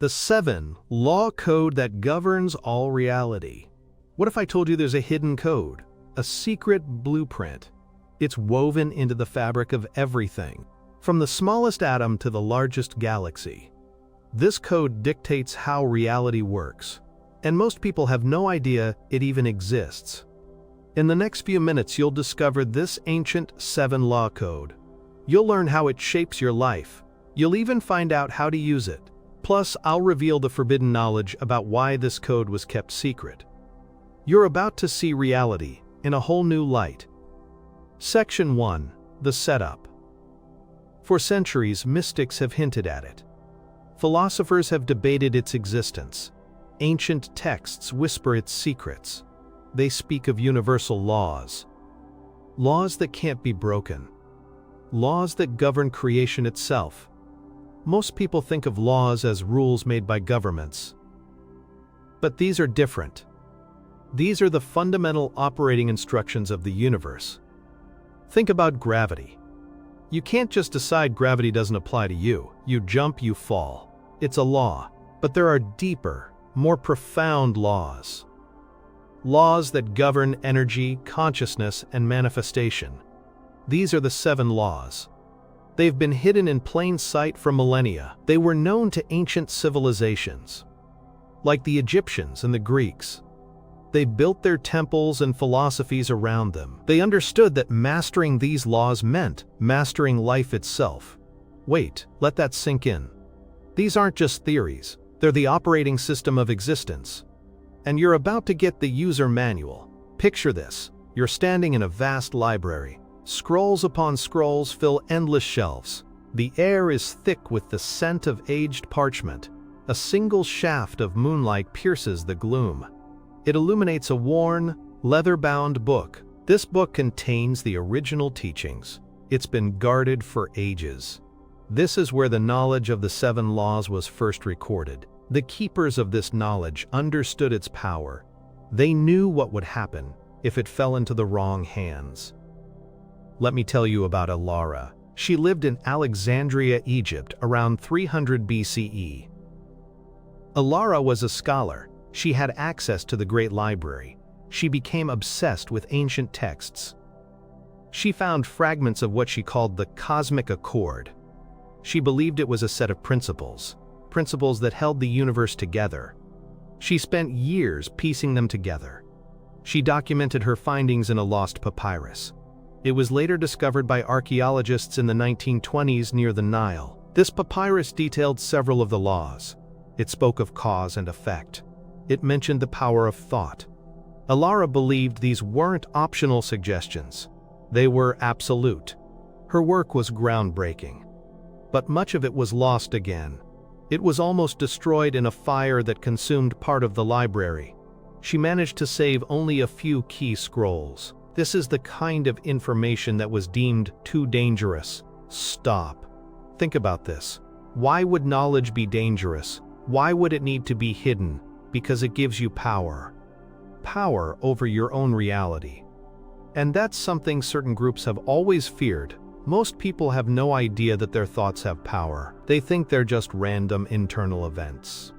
The 7 law code that governs all reality. What if I told you there's a hidden code, a secret blueprint? It's woven into the fabric of everything, from the smallest atom to the largest galaxy. This code dictates how reality works, and most people have no idea it even exists. In the next few minutes, you'll discover this ancient 7 law code. You'll learn how it shapes your life. You'll even find out how to use it. Plus, I'll reveal the forbidden knowledge about why this code was kept secret. You're about to see reality in a whole new light. Section 1. The Setup. For centuries, mystics have hinted at it. Philosophers have debated its existence. Ancient texts whisper its secrets. They speak of universal laws. Laws that can't be broken. Laws that govern creation itself. Most people think of laws as rules made by governments. But these are different. These are the fundamental operating instructions of the universe. Think about gravity. You can't just decide gravity doesn't apply to you. You jump, you fall. It's a law. But there are deeper, more profound laws. Laws that govern energy, consciousness, and manifestation. These are the 7 laws. They've been hidden in plain sight for millennia. They were known to ancient civilizations, like the Egyptians and the Greeks. They built their temples and philosophies around them. They understood that mastering these laws meant mastering life itself. Wait, let that sink in. These aren't just theories. They're the operating system of existence. And you're about to get the user manual. Picture this. You're standing in a vast library. Scrolls upon scrolls fill endless shelves. The air is thick with the scent of aged parchment. A single shaft of moonlight pierces the gloom. It illuminates a worn, leather-bound book. This book contains the original teachings. It's been guarded for ages. This is where the knowledge of the 7 laws was first recorded. The keepers of this knowledge understood its power. They knew what would happen if it fell into the wrong hands. Let me tell you about Alara. She lived in Alexandria, Egypt, around 300 BCE. Alara was a scholar. She had access to the Great Library. She became obsessed with ancient texts. She found fragments of what she called the Cosmic Accord. She believed it was a set of principles that held the universe together. She spent years piecing them together. She documented her findings in a lost papyrus. It was later discovered by archaeologists in the 1920s near the Nile. This papyrus detailed several of the laws. It spoke of cause and effect. It mentioned the power of thought. Alara believed these weren't optional suggestions. They were absolute. Her work was groundbreaking. But much of it was lost again. It was almost destroyed in a fire that consumed part of the library. She managed to save only a few key scrolls. This is the kind of information that was deemed too dangerous. Stop. Think about this. Why would knowledge be dangerous? Why would it need to be hidden? Because it gives you power. Power over your own reality. And that's something certain groups have always feared. Most people have no idea that their thoughts have power. They think they're just random internal events.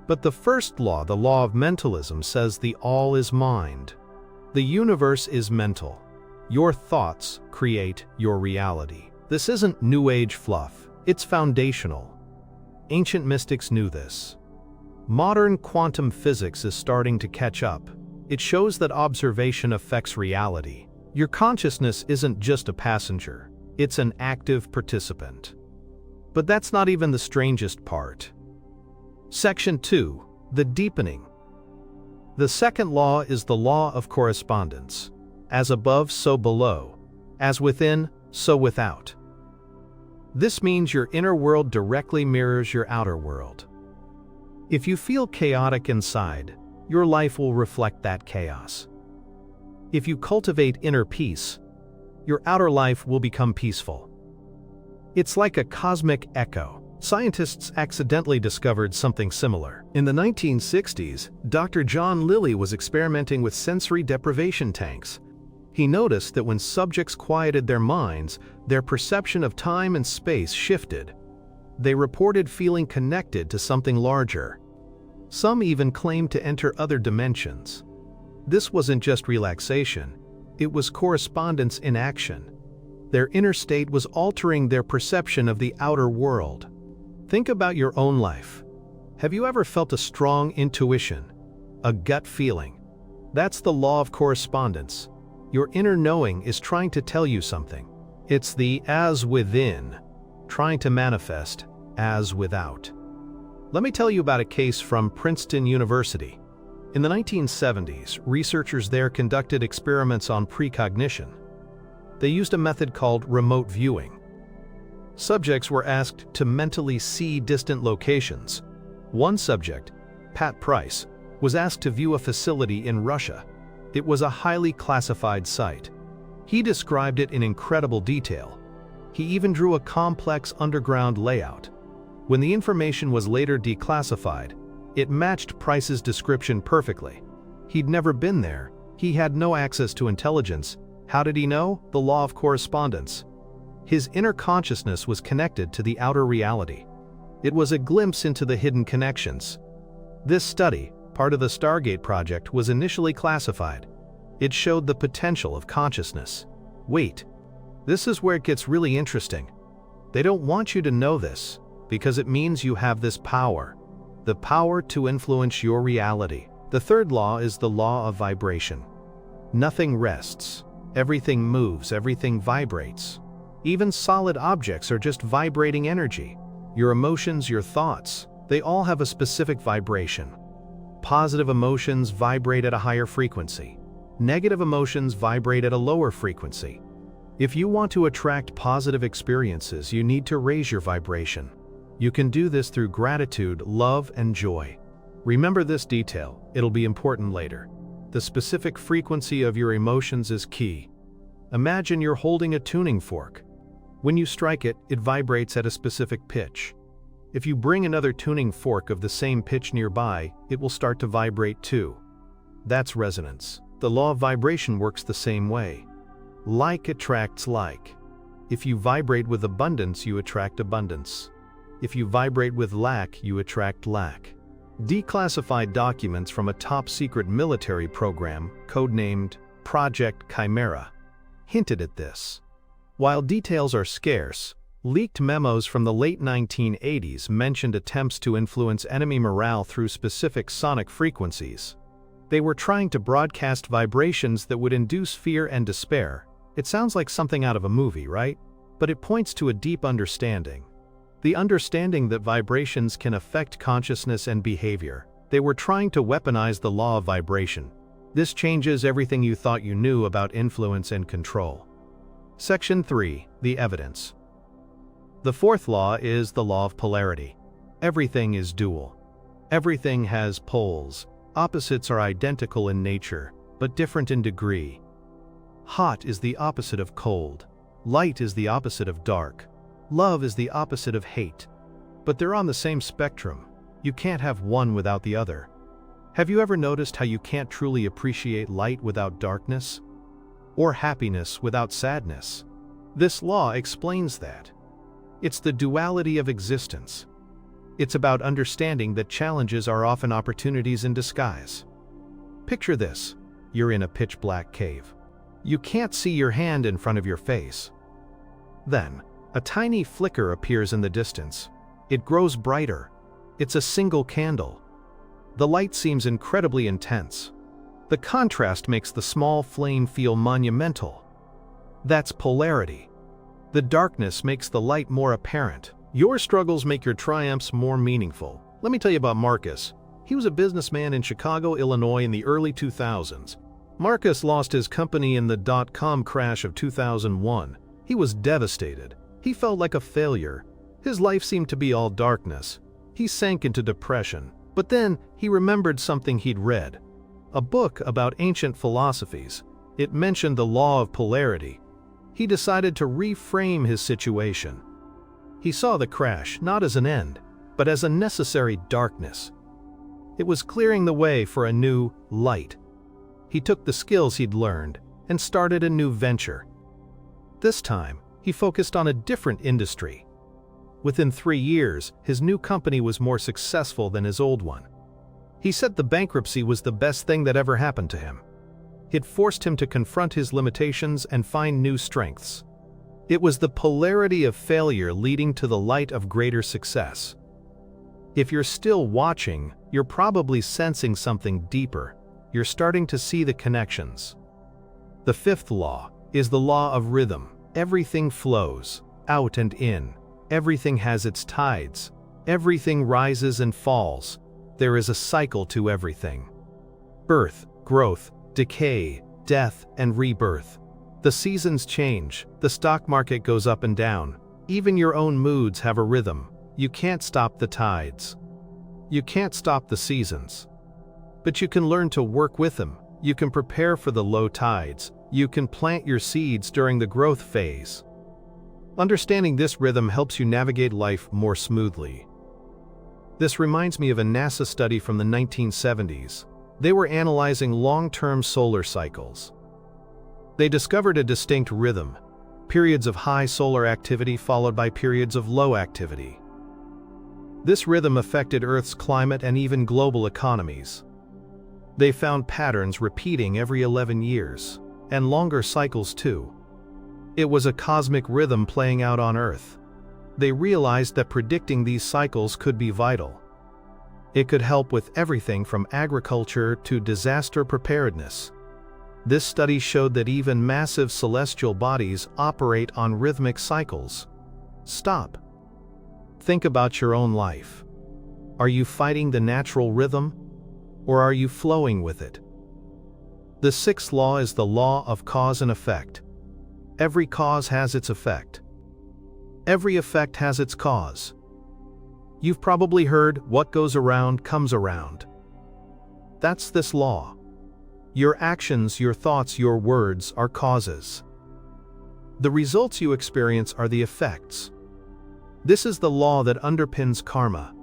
But the first law, the law of mentalism, says the all is mind. The universe is mental. Your thoughts create your reality. This isn't New Age fluff. It's foundational. Ancient mystics knew this. Modern quantum physics is starting to catch up. It shows that observation affects reality. Your consciousness isn't just a passenger. It's an active participant. But that's not even the strangest part. Section 2. The Deepening. The second law is the law of correspondence. As above, so below. As within, so without. This means your inner world directly mirrors your outer world. If you feel chaotic inside, your life will reflect that chaos. If you cultivate inner peace, your outer life will become peaceful. It's like a cosmic echo. Scientists accidentally discovered something similar. In the 1960s, Dr. John Lilly was experimenting with sensory deprivation tanks. He noticed that when subjects quieted their minds, their perception of time and space shifted. They reported feeling connected to something larger. Some even claimed to enter other dimensions. This wasn't just relaxation, it was correspondence in action. Their inner state was altering their perception of the outer world. Think about your own life. Have you ever felt a strong intuition, a gut feeling? That's the law of correspondence. Your inner knowing is trying to tell you something. It's the as within, trying to manifest as without. Let me tell you about a case from Princeton University. In the 1970s, researchers there conducted experiments on precognition. They used a method called remote viewing. Subjects were asked to mentally see distant locations. One subject, Pat Price, was asked to view a facility in Russia. It was a highly classified site. He described it in incredible detail. He even drew a complex underground layout. When the information was later declassified, it matched Price's description perfectly. He'd never been there. He had no access to intelligence. How did he know? The law of correspondence. His inner consciousness was connected to the outer reality. It was a glimpse into the hidden connections. This study, part of the Stargate project, was initially classified. It showed the potential of consciousness. Wait, this is where it gets really interesting. They don't want you to know this, because it means you have this power. The power to influence your reality. The third law is the law of vibration. Nothing rests. Everything moves, everything vibrates. Even solid objects are just vibrating energy. Your emotions, your thoughts, they all have a specific vibration. Positive emotions vibrate at a higher frequency. Negative emotions vibrate at a lower frequency. If you want to attract positive experiences, you need to raise your vibration. You can do this through gratitude, love, and joy. Remember this detail, it'll be important later. The specific frequency of your emotions is key. Imagine you're holding a tuning fork. When you strike it, it vibrates at a specific pitch. If you bring another tuning fork of the same pitch nearby, it will start to vibrate too. That's resonance. The law of vibration works the same way. Like attracts like. If you vibrate with abundance, you attract abundance. If you vibrate with lack, you attract lack. Declassified documents from a top-secret military program, codenamed Project Chimera, hinted at this. While details are scarce, leaked memos from the late 1980s mentioned attempts to influence enemy morale through specific sonic frequencies. They were trying to broadcast vibrations that would induce fear and despair. It sounds like something out of a movie, right? But it points to a deep understanding. The understanding that vibrations can affect consciousness and behavior. They were trying to weaponize the law of vibration. This changes everything you thought you knew about influence and control. Section 3. The evidence. The fourth law is the law of polarity. Everything is dual. Everything has poles. Opposites are identical in nature, but different in degree. Hot is the opposite of cold. Light is the opposite of dark. Love is the opposite of hate. But they're on the same spectrum. You can't have one without the other. Have you ever noticed how you can't truly appreciate light without darkness? Or happiness without sadness? This law explains that. It's the duality of existence. It's about understanding that challenges are often opportunities in disguise. Picture this. You're in a pitch-black cave. You can't see your hand in front of your face. Then, a tiny flicker appears in the distance. It grows brighter. It's a single candle. The light seems incredibly intense. The contrast makes the small flame feel monumental. That's polarity. The darkness makes the light more apparent. Your struggles make your triumphs more meaningful. Let me tell you about Marcus. He was a businessman in Chicago, Illinois in the early 2000s. Marcus lost his company in the dot-com crash of 2001. He was devastated. He felt like a failure. His life seemed to be all darkness. He sank into depression. But then, he remembered something he'd read. A book about ancient philosophies. It mentioned the law of polarity. He decided to reframe his situation. He saw the crash not as an end, but as a necessary darkness. It was clearing the way for a new light. He took the skills he'd learned and started a new venture. This time, he focused on a different industry. Within 3 years, his new company was more successful than his old one. He said the bankruptcy was the best thing that ever happened to him. It forced him to confront his limitations and find new strengths. It was the polarity of failure leading to the light of greater success. If you're still watching, you're probably sensing something deeper. You're starting to see the connections. The fifth law is the law of rhythm. Everything flows, out and in. Everything has its tides. Everything rises and falls. There is a cycle to everything. Birth, growth, decay, death, and rebirth. The seasons change, the stock market goes up and down. Even your own moods have a rhythm. You can't stop the tides. You can't stop the seasons. But you can learn to work with them. You can prepare for the low tides. You can plant your seeds during the growth phase. Understanding this rhythm helps you navigate life more smoothly. This reminds me of a NASA study from the 1970s. They were analyzing long-term solar cycles. They discovered a distinct rhythm, periods of high solar activity followed by periods of low activity. This rhythm affected Earth's climate and even global economies. They found patterns repeating every 11 years, and longer cycles too. It was a cosmic rhythm playing out on Earth. They realized that predicting these cycles could be vital. It could help with everything from agriculture to disaster preparedness. This study showed that even massive celestial bodies operate on rhythmic cycles. Stop. Think about your own life. Are you fighting the natural rhythm, or are you flowing with it? The sixth law is the law of cause and effect. Every cause has its effect. Every effect has its cause. You've probably heard, what goes around comes around. That's this law. Your actions, your thoughts, your words are causes. The results you experience are the effects. This is the law that underpins karma.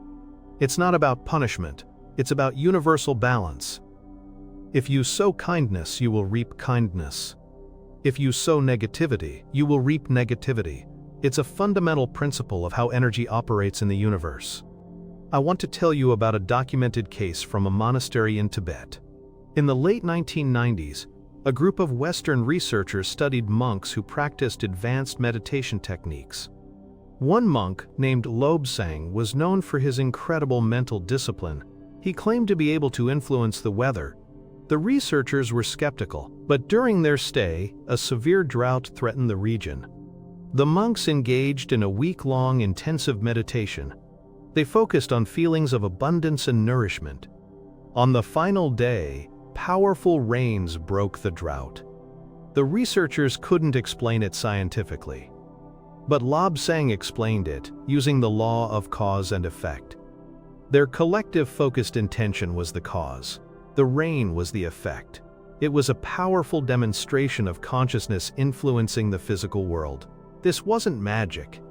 It's not about punishment, it's about universal balance. If you sow kindness, you will reap kindness. If you sow negativity, you will reap negativity. It's a fundamental principle of how energy operates in the universe. I want to tell you about a documented case from a monastery in Tibet. In the late 1990s, a group of Western researchers studied monks who practiced advanced meditation techniques. One monk, named Lobsang, was known for his incredible mental discipline. He claimed to be able to influence the weather. The researchers were skeptical, but during their stay, a severe drought threatened the region. The monks engaged in a week-long intensive meditation. They focused on feelings of abundance and nourishment. On the final day, powerful rains broke the drought. The researchers couldn't explain it scientifically. But Lobsang explained it, using the law of cause and effect. Their collective focused intention was the cause. The rain was the effect. It was a powerful demonstration of consciousness influencing the physical world. This wasn't magic.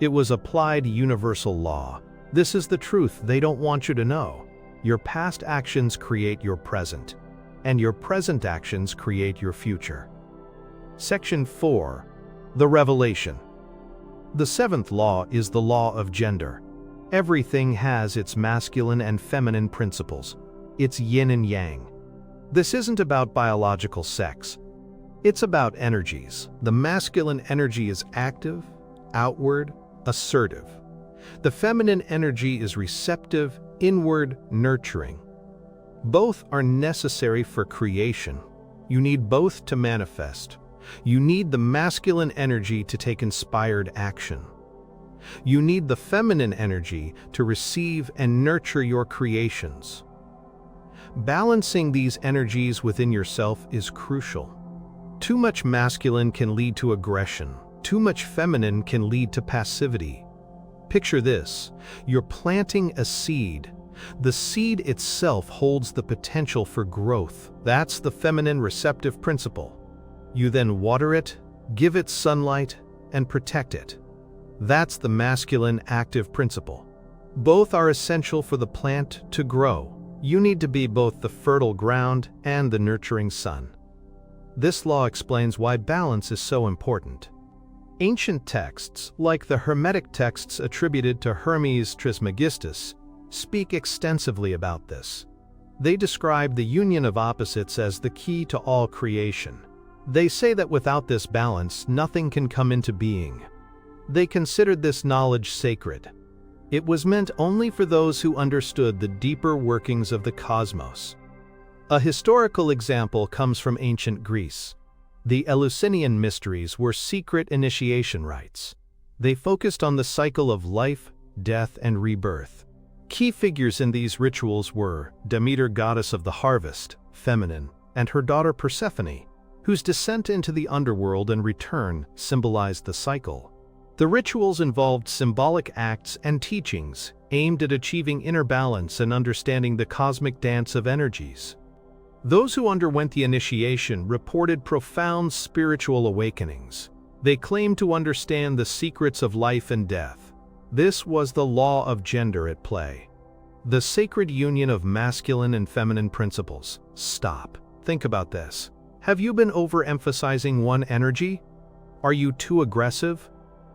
It was applied universal law. This is the truth they don't want you to know. Your past actions create your present, and your present actions create your future. Section 4. The Revelation. The seventh law is the law of gender. Everything has its masculine and feminine principles. It's yin and yang. This isn't about biological sex. It's about energies. The masculine energy is active, outward, assertive. The feminine energy is receptive, inward, nurturing. Both are necessary for creation. You need both to manifest. You need the masculine energy to take inspired action. You need the feminine energy to receive and nurture your creations. Balancing these energies within yourself is crucial. Too much masculine can lead to aggression. Too much feminine can lead to passivity. Picture this: you're planting a seed. The seed itself holds the potential for growth. That's the feminine receptive principle. You then water it, give it sunlight, and protect it. That's the masculine active principle. Both are essential for the plant to grow. You need to be both the fertile ground and the nurturing sun. This law explains why balance is so important. Ancient texts, like the Hermetic texts attributed to Hermes Trismegistus, speak extensively about this. They describe the union of opposites as the key to all creation. They say that without this balance, nothing can come into being. They considered this knowledge sacred. It was meant only for those who understood the deeper workings of the cosmos. A historical example comes from ancient Greece. The Eleusinian mysteries were secret initiation rites. They focused on the cycle of life, death, and rebirth. Key figures in these rituals were Demeter, goddess of the harvest, feminine, and her daughter Persephone, whose descent into the underworld and return symbolized the cycle. The rituals involved symbolic acts and teachings aimed at achieving inner balance and understanding the cosmic dance of energies. Those who underwent the initiation reported profound spiritual awakenings. They claimed to understand the secrets of life and death. This was the law of gender at play. The sacred union of masculine and feminine principles. Stop. Think about this. Have you been overemphasizing one energy? Are you too aggressive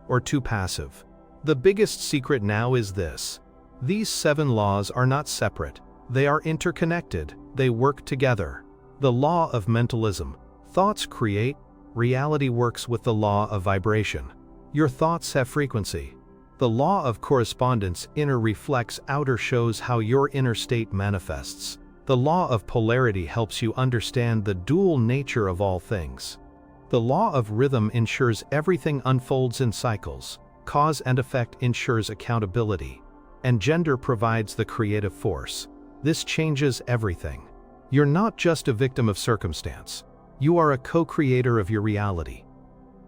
or too passive? The biggest secret now is this. These 7 laws are not separate. They are interconnected. They work together. The law of mentalism. Thoughts create. Reality works with the law of vibration. Your thoughts have frequency. The law of correspondence. Inner reflects outer, shows how your inner state manifests. The law of polarity helps you understand the dual nature of all things. The law of rhythm ensures everything unfolds in cycles. Cause and effect ensures accountability. And gender provides the creative force. This changes everything. You're not just a victim of circumstance. You are a co-creator of your reality.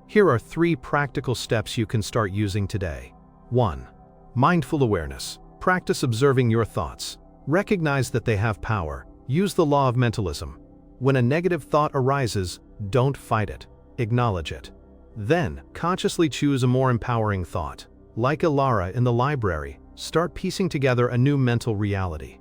Here are 3 practical steps you can start using today. 1. Mindful awareness. Practice observing your thoughts. Recognize that they have power. Use the law of mentalism. When a negative thought arises, don't fight it. Acknowledge it. Then, consciously choose a more empowering thought. Like Alara in the library, start piecing together a new mental reality.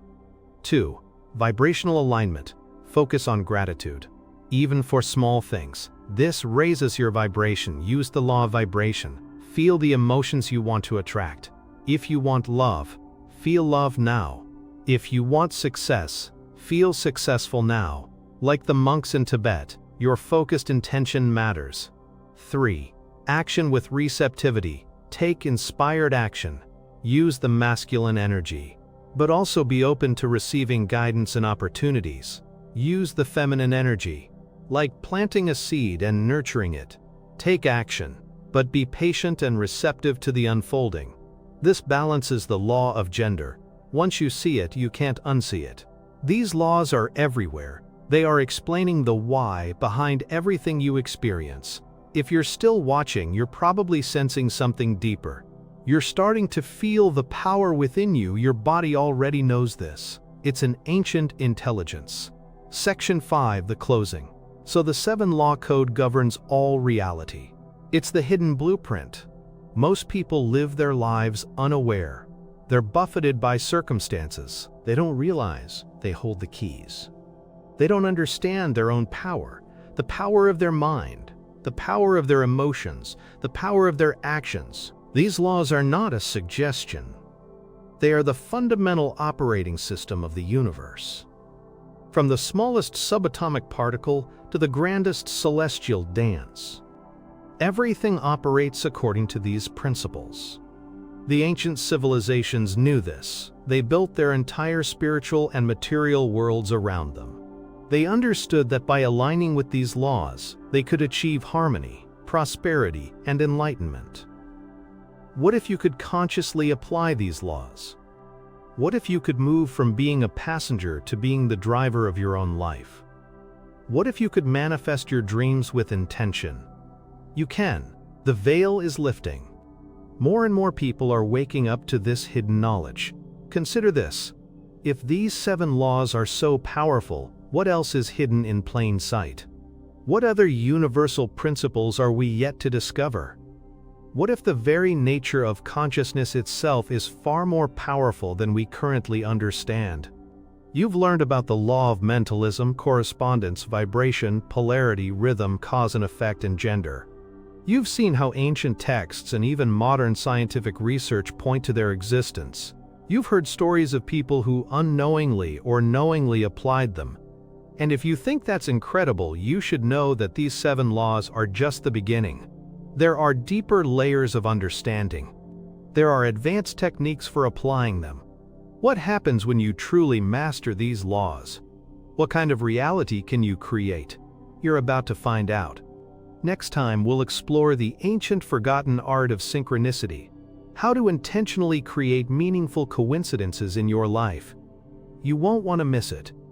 2. Vibrational alignment. Focus on gratitude. Even for small things. This raises your vibration. Use the law of vibration. Feel the emotions you want to attract. If you want love, feel love now. If you want success, feel successful now. Like the monks in Tibet, your focused intention matters. 3. Action with receptivity. Take inspired action. Use the masculine energy. But also be open to receiving guidance and opportunities. Use the feminine energy. Like planting a seed and nurturing it. Take action, but be patient and receptive to the unfolding. This balances the law of gender. Once you see it, you can't unsee it. These laws are everywhere. They are explaining the why behind everything you experience. If you're still watching, you're probably sensing something deeper. You're starting to feel the power within you. Your body already knows this. It's an ancient intelligence. Section 5, the closing. So the 7-law code governs all reality. It's the hidden blueprint. Most people live their lives unaware. They're buffeted by circumstances. They don't realize they hold the keys. They don't understand their own power, the power of their mind, the power of their emotions, the power of their actions. These laws are not a suggestion. They are the fundamental operating system of the universe. From the smallest subatomic particle to the grandest celestial dance, everything operates according to these principles. The ancient civilizations knew this. They built their entire spiritual and material worlds around them. They understood that by aligning with these laws, they could achieve harmony, prosperity, and enlightenment. What if you could consciously apply these laws? What if you could move from being a passenger to being the driver of your own life? What if you could manifest your dreams with intention? You can. The veil is lifting. More and more people are waking up to this hidden knowledge. Consider this. If these 7 laws are so powerful, what else is hidden in plain sight? What other universal principles are we yet to discover? What if the very nature of consciousness itself is far more powerful than we currently understand? You've learned about the law of mentalism, correspondence, vibration, polarity, rhythm, cause and effect, and gender. You've seen how ancient texts and even modern scientific research point to their existence. You've heard stories of people who unknowingly or knowingly applied them. And if you think that's incredible, you should know that these 7 laws are just the beginning. There are deeper layers of understanding. There are advanced techniques for applying them. What happens when you truly master these laws? What kind of reality can you create? You're about to find out. Next time, we'll explore the ancient forgotten art of synchronicity, how to intentionally create meaningful coincidences in your life. You won't want to miss it.